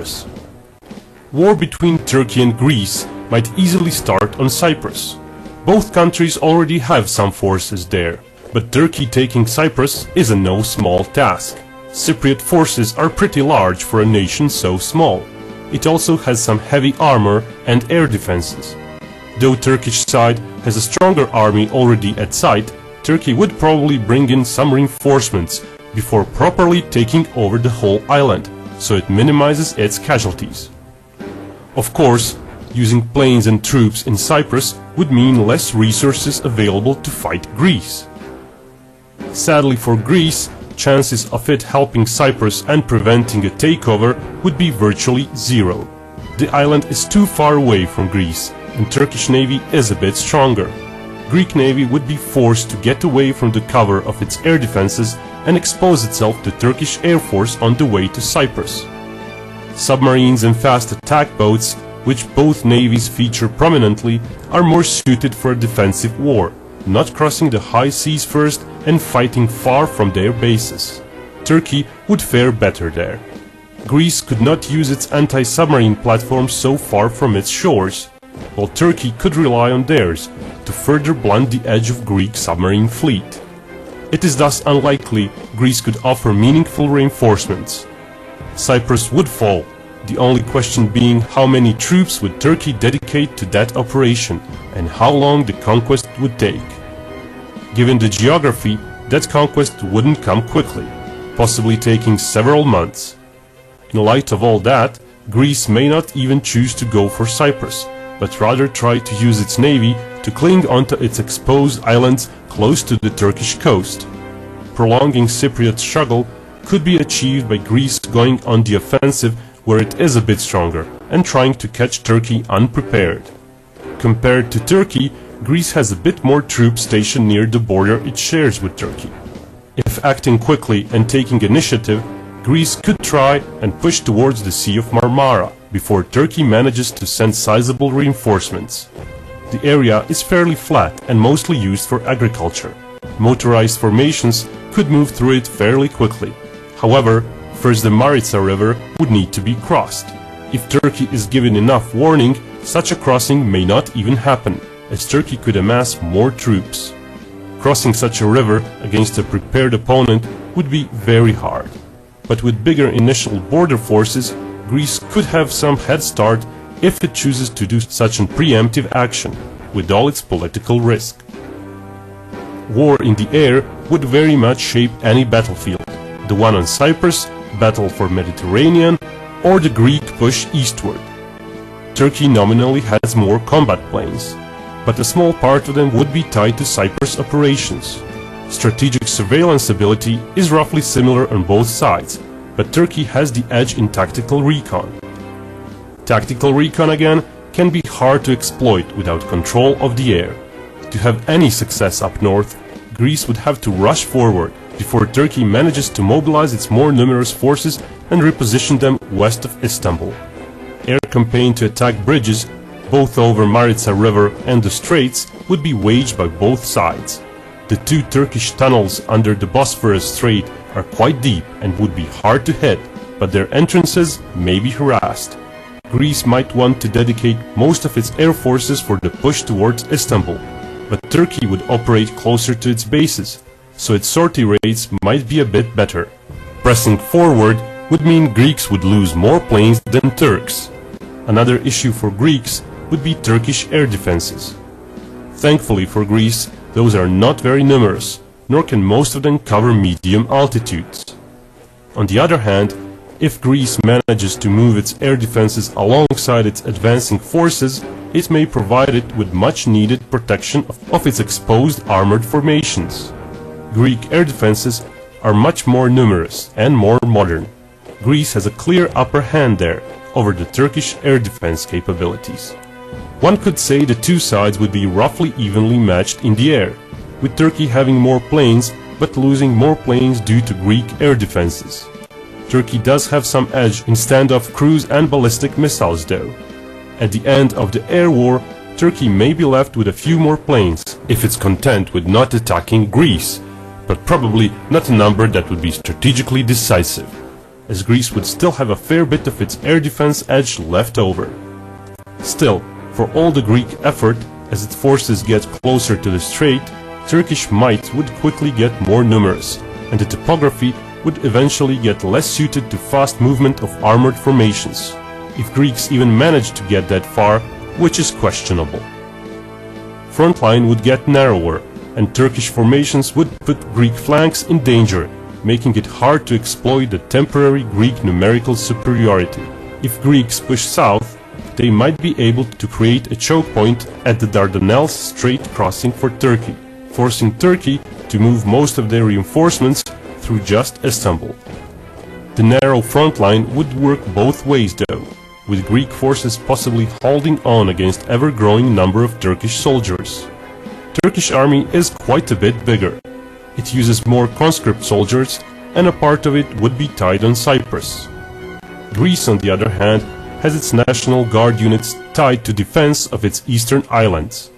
Cyprus. War between Turkey and Greece might easily start on Cyprus. Both countries already have some forces there, but Turkey taking Cyprus is a no small task. Cypriot forces are pretty large for a nation so small. It also has some heavy armor and air defenses. Though Turkish side has a stronger army already at site, Turkey would probably bring in some reinforcements before properly taking over the whole island, so it minimizes its casualties. Of course, using planes and troops in Cyprus would mean less resources available to fight Greece. Sadly for Greece, chances of it helping Cyprus and preventing a takeover would be virtually zero. The island is too far away from Greece, and Turkish navy is a bit stronger. Greek navy would be forced to get away from the cover of its air defenses and expose itself to Turkish air force on the way to Cyprus. Submarines and fast attack boats, which both navies feature prominently, are more suited for a defensive war, not crossing the high seas first and fighting far from their bases. Turkey would fare better there. Greece could not use its anti-submarine platforms so far from its shores, while Turkey could rely on theirs to further blunt the edge of Greek submarine fleet. It is thus unlikely Greece could offer meaningful reinforcements. Cyprus would fall, the only question being how many troops would Turkey dedicate to that operation and how long the conquest would take. Given the geography, that conquest wouldn't come quickly, possibly taking several months. In light of all that, Greece may not even choose to go for Cyprus, but rather try to use its navy to cling onto its exposed islands close to the Turkish coast. Prolonging Cypriot struggle could be achieved by Greece going on the offensive where it is a bit stronger and trying to catch Turkey unprepared. Compared to Turkey, Greece has a bit more troops stationed near the border it shares with Turkey. If acting quickly and taking initiative, Greece could try and push towards the Sea of Marmara before Turkey manages to send sizable reinforcements. The area is fairly flat and mostly used for agriculture. Motorized formations could move through it fairly quickly. However, first the Maritsa River would need to be crossed. If Turkey is given enough warning, such a crossing may not even happen, as Turkey could amass more troops. Crossing such a river against a prepared opponent would be very hard. But with bigger initial border forces, Greece could have some head start if it chooses to do such an preemptive action, with all its political risk. War in the air would very much shape any battlefield, the one on Cyprus, battle for Mediterranean, or the Greek push eastward. Turkey nominally has more combat planes, but a small part of them would be tied to Cyprus operations. Strategic surveillance ability is roughly similar on both sides, but Turkey has the edge in tactical recon. Tactical recon again can be hard to exploit without control of the air. To have any success up north, Greece would have to rush forward before Turkey manages to mobilize its more numerous forces and reposition them west of Istanbul. Air campaign to attack bridges, both over Maritsa River and the Straits, would be waged by both sides. The two Turkish tunnels under the Bosphorus Strait are quite deep and would be hard to hit, but their entrances may be harassed. Greece might want to dedicate most of its air forces for the push towards Istanbul, but Turkey would operate closer to its bases, so its sortie rates might be a bit better. Pressing forward would mean Greeks would lose more planes than Turks. Another issue for Greeks would be Turkish air defenses. Thankfully for Greece, those are not very numerous, nor can most of them cover medium altitudes. On the other hand, if Greece manages to move its air defenses alongside its advancing forces, it may provide it with much needed protection of its exposed armored formations. Greek air defenses are much more numerous and more modern. Greece has a clear upper hand there over the Turkish air defense capabilities. One could say the two sides would be roughly evenly matched in the air, with Turkey having more planes but losing more planes due to Greek air defenses. Turkey does have some edge in standoff cruise and ballistic missiles though. At the end of the air war, Turkey may be left with a few more planes if it's content with not attacking Greece, but probably not a number that would be strategically decisive. as Greece would still have a fair bit of its air defense edge left over. Still, for all the Greek effort, as its forces get closer to the strait, Turkish might would quickly get more numerous, and the topography would eventually get less suited to fast movement of armored formations, if Greeks even managed to get that far, which is questionable. Frontline would get narrower, and Turkish formations would put Greek flanks in danger, making it hard to exploit the temporary Greek numerical superiority. If Greeks push south, they might be able to create a choke point at the Dardanelles Strait crossing for Turkey, forcing Turkey to move most of their reinforcements through just Istanbul. The narrow front line would work both ways though, with Greek forces possibly holding on against ever-growing number of Turkish soldiers. Turkish army is quite a bit bigger. It uses more conscript soldiers, and a part of it would be tied on Cyprus. Greece, on the other hand, has its National Guard units tied to defense of its eastern islands.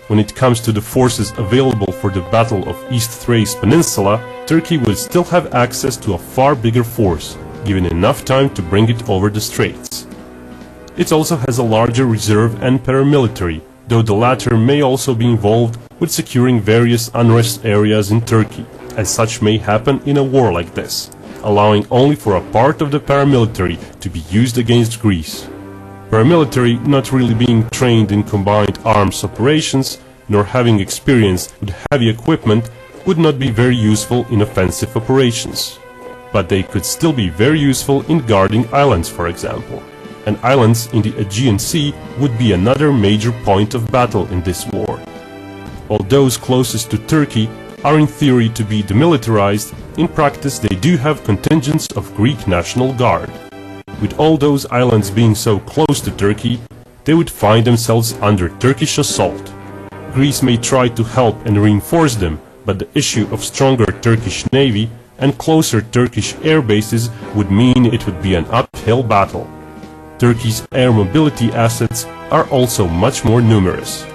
When it comes to the forces available for the Battle of East Thrace Peninsula, Turkey would still have access to a far bigger force, given enough time to bring it over the straits. It also has a larger reserve and paramilitary, though the latter may also be involved with securing various unrest areas in Turkey, as such may happen in a war like this, allowing only for a part of the paramilitary to be used against Greece. Paramilitary not really being trained in combined arms operations, nor having experience with heavy equipment, would not be very useful in offensive operations. But they could still be very useful in guarding islands, for example. And islands in the Aegean Sea would be another major point of battle in this war. While those closest to Turkey are in theory to be demilitarized, in practice they do have contingents of Greek National Guard. With all those islands being so close to Turkey, they would find themselves under Turkish assault. Greece may try to help and reinforce them, but the issue of stronger Turkish navy and closer Turkish air bases would mean it would be an uphill battle. Turkey's air mobility assets are also much more numerous.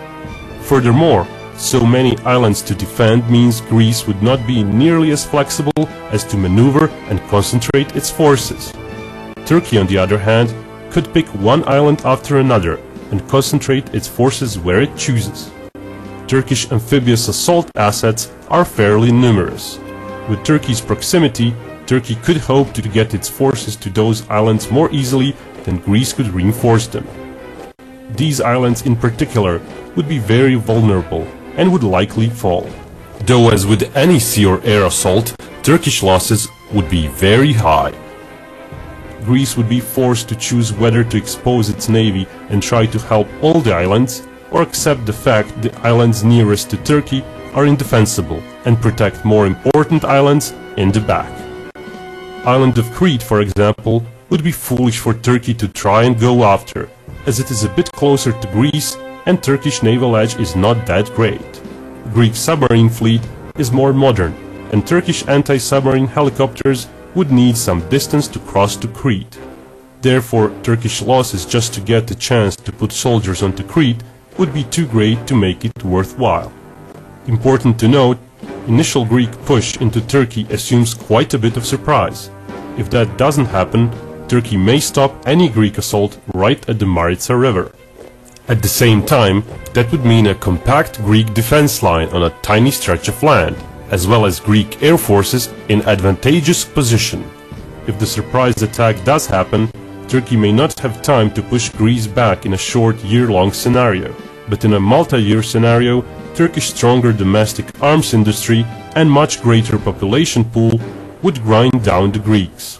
Furthermore, so many islands to defend means Greece would not be nearly as flexible as to maneuver and concentrate its forces. Turkey, on the other hand, could pick one island after another and concentrate its forces where it chooses. Turkish amphibious assault assets are fairly numerous. With Turkey's proximity, Turkey could hope to get its forces to those islands more easily than Greece could reinforce them. These islands in particular would be very vulnerable and would likely fall. Though as with any sea or air assault, Turkish losses would be very high. Greece would be forced to choose whether to expose its navy and try to help all the islands, or accept the fact the islands nearest to Turkey are indefensible and protect more important islands in the back. Island of Crete, for example, would be foolish for Turkey to try and go after, as it is a bit closer to Greece and Turkish naval edge is not that great. Greek submarine fleet is more modern, and Turkish anti-submarine helicopters would need some distance to cross to Crete. Therefore, Turkish losses just to get the chance to put soldiers onto Crete would be too great to make it worthwhile. Important to note, initial Greek push into Turkey assumes quite a bit of surprise. If that doesn't happen, Turkey may stop any Greek assault right at the Maritsa River. At the same time, that would mean a compact Greek defense line on a tiny stretch of land, as well as Greek air forces in advantageous position. If the surprise attack does happen, Turkey may not have time to push Greece back in a short year-long scenario, but in a multi-year scenario, Turkish stronger domestic arms industry and much greater population pool would grind down the Greeks.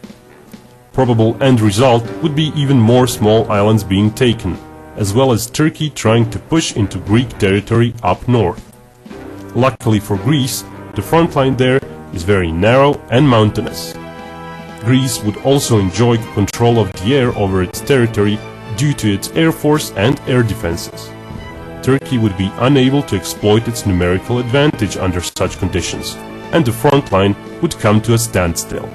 Probable end result would be even more small islands being taken, as well as Turkey trying to push into Greek territory up north. Luckily for Greece, the front line there is very narrow and mountainous. Greece would also enjoy control of the air over its territory due to its air force and air defenses. Turkey would be unable to exploit its numerical advantage under such conditions, and the front line would come to a standstill.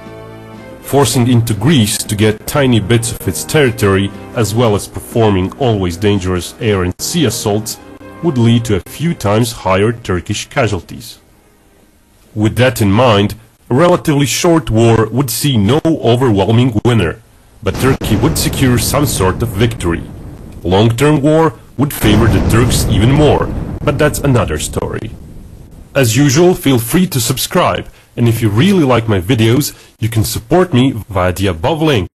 Forcing into Greece to get tiny bits of its territory, as well as performing always dangerous air and sea assaults, would lead to a few times higher Turkish casualties. With that in mind, A relatively short war would see no overwhelming winner, but Turkey would secure some sort of victory. A long-term war would favor the Turks even more, but that's another story. As usual, feel free to subscribe, and if you really like my videos, you can support me via the above link.